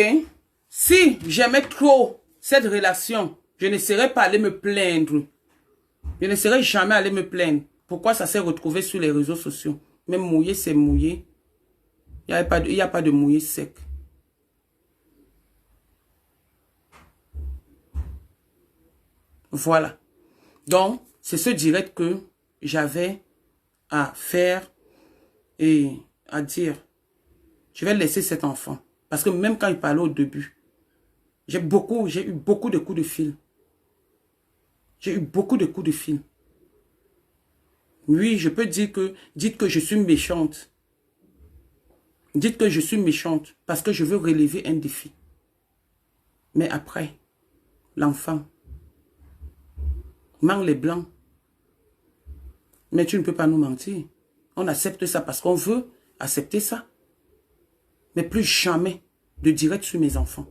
Si j'aimais trop cette relation, je ne serais pas allé me plaindre. Je ne serais jamais allé me plaindre. Pourquoi ça s'est retrouvé sur les réseaux sociaux? Même mouillé, c'est mouillé. Il n'y a pas de mouillé sec. Voilà. Donc, c'est ce direct que j'avais à faire et à dire. Je vais laisser cet enfant. Parce que même quand il parlait au début, j'ai eu beaucoup de coups de fil. J'ai eu beaucoup de coups de fil. Oui, je peux dire que, dites que je suis méchante. Dites que je suis méchante parce que je veux relever un défi. Mais après, l'enfant ment les blancs. Mais tu ne peux pas nous mentir. On accepte ça parce qu'on veut accepter ça. Mais plus jamais de direct sur mes enfants.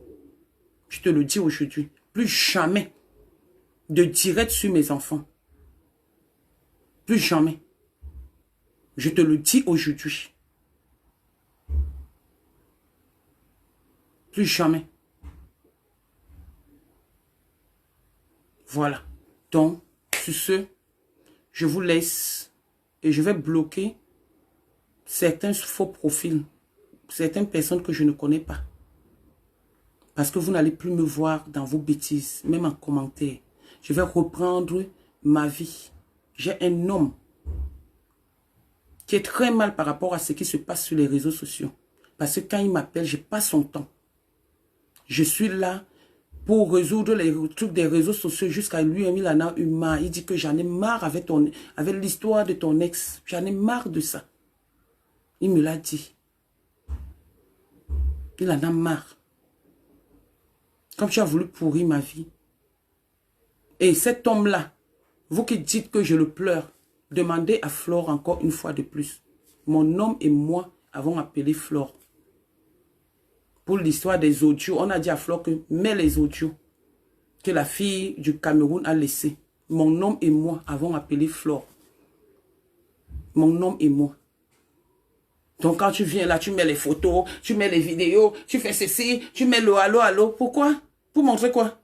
Je te le dis aujourd'hui. Plus jamais de direct sur mes enfants. Plus jamais. Je te le dis aujourd'hui. Plus jamais. Voilà. Donc, sur ce, je vous laisse et je vais bloquer certains faux profils, certaines personnes que je ne connais pas. Parce que vous n'allez plus me voir dans vos bêtises, même en commentaire. Je vais reprendre ma vie. J'ai un homme qui est très mal par rapport à ce qui se passe sur les réseaux sociaux. Parce que quand il m'appelle, je passe son temps. Je suis là pour résoudre les trucs des réseaux sociaux jusqu'à lui, il en a eu marre. Il dit que j'en ai marre avec l'histoire de ton ex. J'en ai marre de ça. Il me l'a dit. Il en a marre. Comme tu as voulu pourrir ma vie. Et cet homme-là, vous qui dites que je le pleure, demandez à Flore encore une fois de plus. Mon homme et moi avons appelé Flore. Pour l'histoire des audios, on a dit à Flore que mets les audios que la fille du Cameroun a laissés. Mon homme et moi avons appelé Flore. Mon homme et moi. Donc quand tu viens là, tu mets les photos, tu mets les vidéos, tu fais ceci, tu mets le allô, allô. Pourquoi? Pour montrer quoi?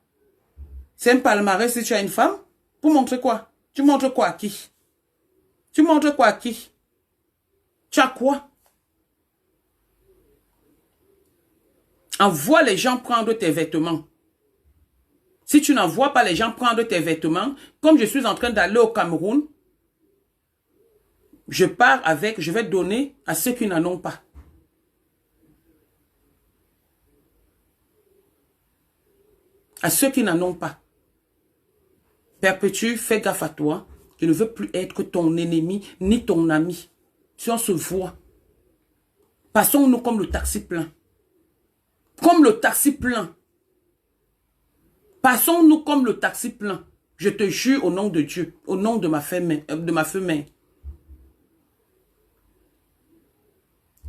C'est un palmarès si tu as une femme? Pour montrer quoi? Tu montres quoi à qui? Tu montres quoi à qui? Tu as quoi? Envoie les gens prendre tes vêtements. Si tu n'envoies pas les gens prendre tes vêtements, comme je suis en train d'aller au Cameroun, je pars avec, je vais donner à ceux qui n'en ont pas. À ceux qui n'en ont pas. Perpétue, fais gaffe à toi. Je ne veux plus être ton ennemi ni ton ami. Si on se voit, passons-nous comme le taxi plein. Comme le taxi plein. Passons-nous comme le taxi plein. Je te jure au nom de Dieu, au nom de ma femelle.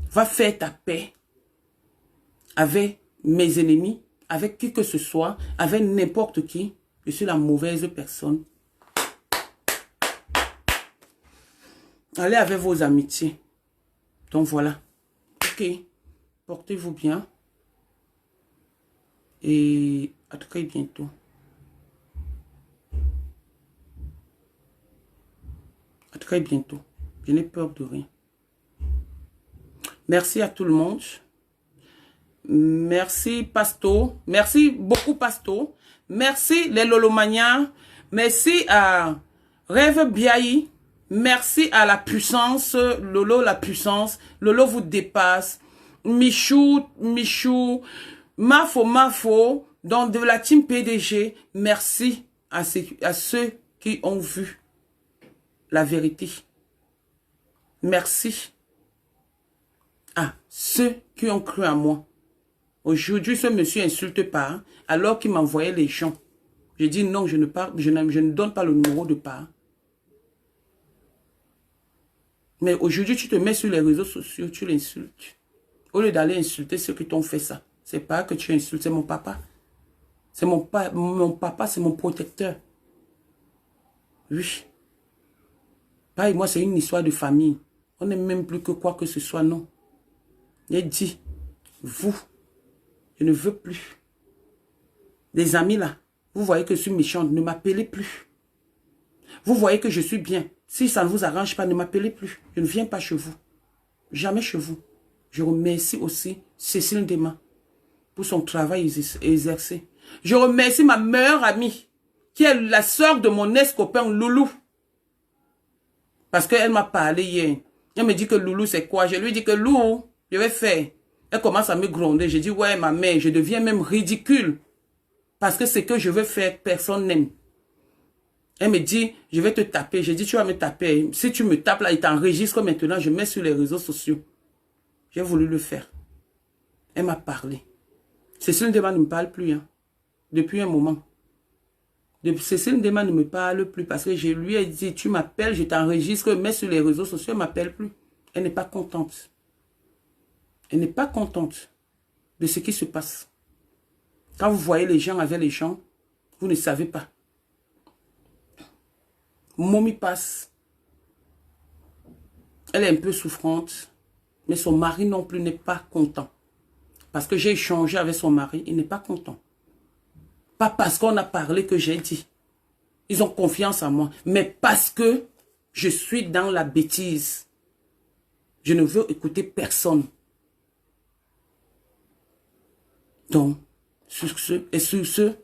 Va faire ta paix avec mes ennemis, avec qui que ce soit, avec n'importe qui. Je suis la mauvaise personne. Allez avec vos amitiés. Donc voilà. Ok. Portez-vous bien. Et à très bientôt. À très bientôt. Je n'ai peur de rien. Merci à tout le monde. Merci Pasto. Merci beaucoup Pasto. Merci les Lolomaniens. Merci à Rêve Biaï. Merci à la puissance. Lolo la puissance. Lolo vous dépasse. Michou. Mafo. Donc de la team PDG. Merci à ceux qui ont vu la vérité. Merci à ceux qui ont cru à moi. Aujourd'hui, ce monsieur insulte pas, alors qu'il m'envoyait les gens. J'ai dit non, je ne donne pas le numéro de part. Mais aujourd'hui, tu te mets sur les réseaux sociaux, tu l'insultes. Au lieu d'aller insulter ceux qui t'ont fait ça. C'est pas que tu insultes, c'est mon papa. C'est mon papa, c'est mon protecteur. Oui. Pareil, moi, c'est une histoire de famille. On n'est même plus que quoi que ce soit, non. J'ai dit, vous, je ne veux plus. Les amis là, vous voyez que je suis méchante, ne m'appelez plus. Vous voyez que je suis bien. Si ça ne vous arrange pas, ne m'appelez plus. Je ne viens pas chez vous. Jamais chez vous. Je remercie aussi Cécile Dema pour son travail exercé. Je remercie ma meilleure amie, qui est la sœur de mon ex-copain Loulou. Parce qu'elle m'a parlé hier. Elle me dit que Loulou c'est quoi? Je lui dis que Loulou, je vais faire. Elle commence à me gronder. Je dis ouais ma mère, je deviens même ridicule. Parce que ce que je veux faire, personne n'aime. Elle me dit, je vais te taper. J'ai dit, tu vas me taper. Si tu me tapes là, il t'enregistre maintenant, je mets sur les réseaux sociaux. J'ai voulu le faire. Elle m'a parlé. Cécile Dema ne me parle plus. Hein, depuis un moment. Cécile Dema ne me parle plus parce que je lui ai dit, tu m'appelles, je t'enregistre, mets sur les réseaux sociaux, elle ne m'appelle plus. Elle n'est pas contente. Elle n'est pas contente de ce qui se passe. Quand vous voyez les gens avec les gens, vous ne savez pas. Mommy passe. Elle est un peu souffrante, mais son mari non plus n'est pas content. Parce que j'ai échangé avec son mari, il n'est pas content. Pas parce qu'on a parlé que j'ai dit. Ils ont confiance en moi, mais parce que je suis dans la bêtise. Je ne veux écouter personne. Donc, sur ce,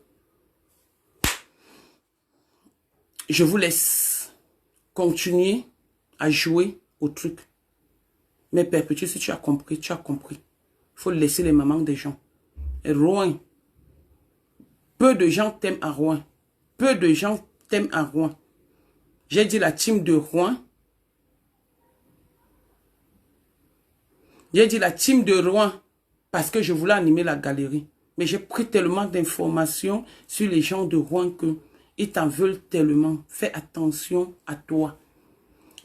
je vous laisse continuer à jouer au truc. Mais Perpétue, si tu as compris, tu as compris. Il faut laisser les mamans des gens. Et Rouen, peu de gens t'aiment à Rouen. Peu de gens t'aiment à Rouen. J'ai dit la team de Rouen. J'ai dit la team de Rouen parce que je voulais animer la galerie. Mais j'ai pris tellement d'informations sur les gens de Rouen que ils t'en veulent tellement. Fais attention à toi.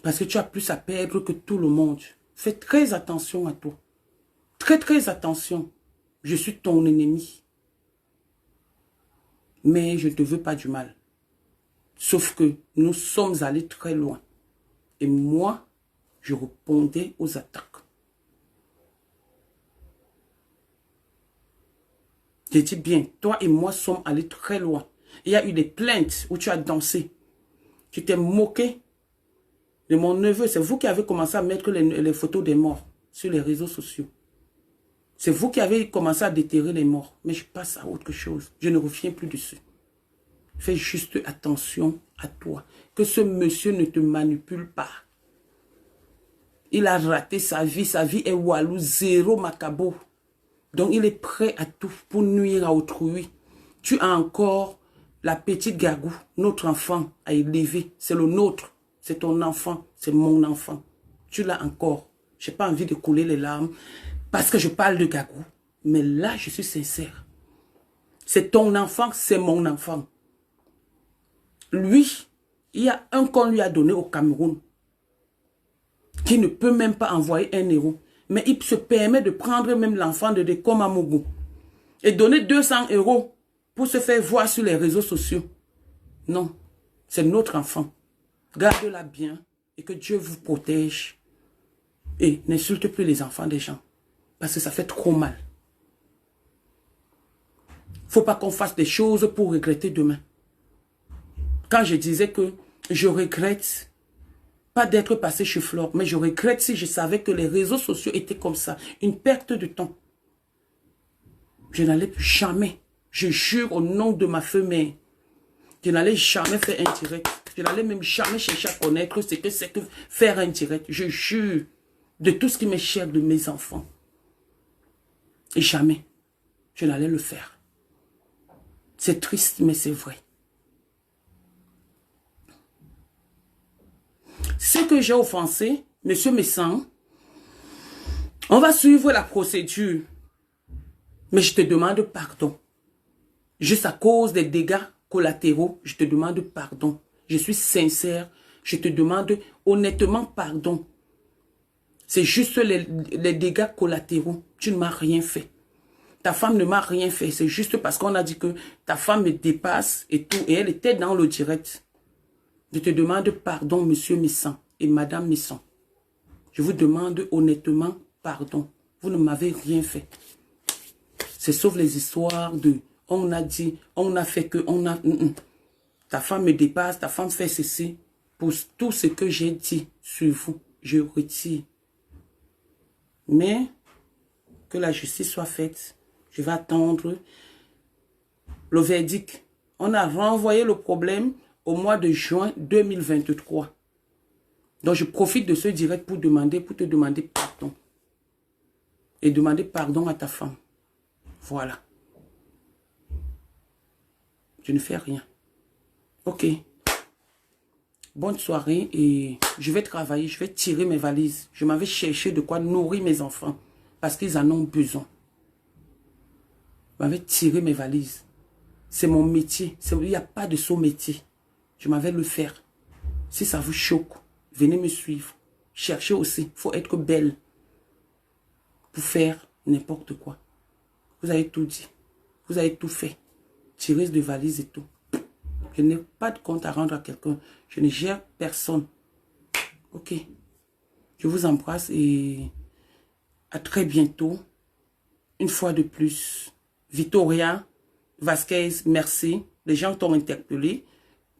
Parce que tu as plus à perdre que tout le monde. Fais très attention à toi. Très, très attention. Je suis ton ennemi. Mais je ne te veux pas du mal. Sauf que nous sommes allés très loin. Et moi, je répondais aux attaques. J'ai dit bien, toi et moi sommes allés très loin. Il y a eu des plaintes où tu as dansé. Tu t'es moqué de mon neveu. C'est vous qui avez commencé à mettre les photos des morts sur les réseaux sociaux. C'est vous qui avez commencé à déterrer les morts. Mais je passe à autre chose. Je ne reviens plus dessus. Fais juste attention à toi. Que ce monsieur ne te manipule pas. Il a raté sa vie. Sa vie est walou, zéro macabo. Donc il est prêt à tout pour nuire à autrui. Tu as encore la petite Gagou, notre enfant à élever. C'est le nôtre. C'est ton enfant. C'est mon enfant. Tu l'as encore. Je n'ai pas envie de couler les larmes parce que je parle de Gagou. Mais là, je suis sincère. C'est ton enfant, c'est mon enfant. Lui, il y a un qu'on lui a donné au Cameroun qui ne peut même pas envoyer 1 euro. Mais il se permet de prendre même l'enfant de Dekomamougou et donner 200 euros pour se faire voir sur les réseaux sociaux. Non, c'est notre enfant. Gardez-la bien et que Dieu vous protège. Et n'insulte plus les enfants des gens parce que ça fait trop mal. Faut pas qu'on fasse des choses pour regretter demain. Quand je disais que je regrette pas d'être passé chez Flore, mais je regrette si je savais que les réseaux sociaux étaient comme ça. Une perte de temps. Je n'allais plus jamais, je jure au nom de ma femelle, je n'allais jamais faire un direct. Je n'allais même jamais chercher à connaître ce que c'est que faire un direct. Je jure de tout ce qui m'est cher de mes enfants. Et jamais, je n'allais le faire. C'est triste, mais c'est vrai. Ce que j'ai offensé, monsieur Messan, on va suivre la procédure. Mais je te demande pardon. Juste à cause des dégâts collatéraux, je te demande pardon. Je suis sincère, je te demande honnêtement pardon. C'est juste les dégâts collatéraux. Tu ne m'as rien fait. Ta femme ne m'a rien fait. C'est juste parce qu'on a dit que ta femme me dépasse et tout. Et elle était dans le direct. Je te demande pardon, monsieur Messan et madame Messan. Je vous demande honnêtement pardon. Vous ne m'avez rien fait. C'est sauf les histoires de on a dit, on a fait que, on a... Ta femme me dépasse, ta femme fait ceci. Pour tout ce que j'ai dit sur vous, je retire. Mais que la justice soit faite. Je vais attendre le verdict. On a renvoyé le problème au mois de juin 2023. Donc je profite de ce direct pour te demander pardon. Et demander pardon à ta femme. Voilà. Je ne fais rien. Ok. Bonne soirée et je vais travailler, je vais tirer mes valises. Je m'avais cherché de quoi nourrir mes enfants parce qu'ils en ont besoin. Je m'avais tiré mes valises. C'est mon métier. Il n'y a pas de sot métier. Je m'avais le faire. Si ça vous choque, venez me suivre. Cherchez aussi. Il faut être belle pour faire n'importe quoi. Vous avez tout dit. Vous avez tout fait. Tirer de valises et tout. Je n'ai pas de compte à rendre à quelqu'un. Je ne gère personne. Ok. Je vous embrasse et à très bientôt. Une fois de plus. Victoria Vasquez, merci. Les gens t'ont interpellé.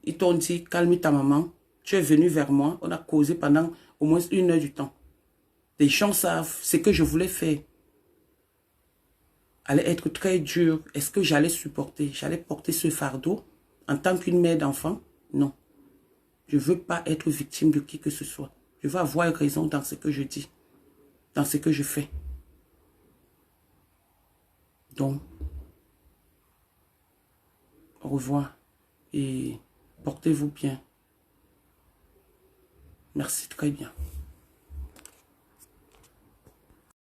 Ils t'ont dit, calme ta maman. Tu es venu vers moi. On a causé pendant au moins 1 heure du temps. Les gens savent ce que je voulais faire. Allait être très dur. Est-ce que j'allais supporter? J'allais porter ce fardeau en tant qu'une mère d'enfant? Non. Je ne veux pas être victime de qui que ce soit. Je veux avoir raison dans ce que je dis. Dans ce que je fais. Donc, au revoir. Et portez-vous bien. Merci très bien.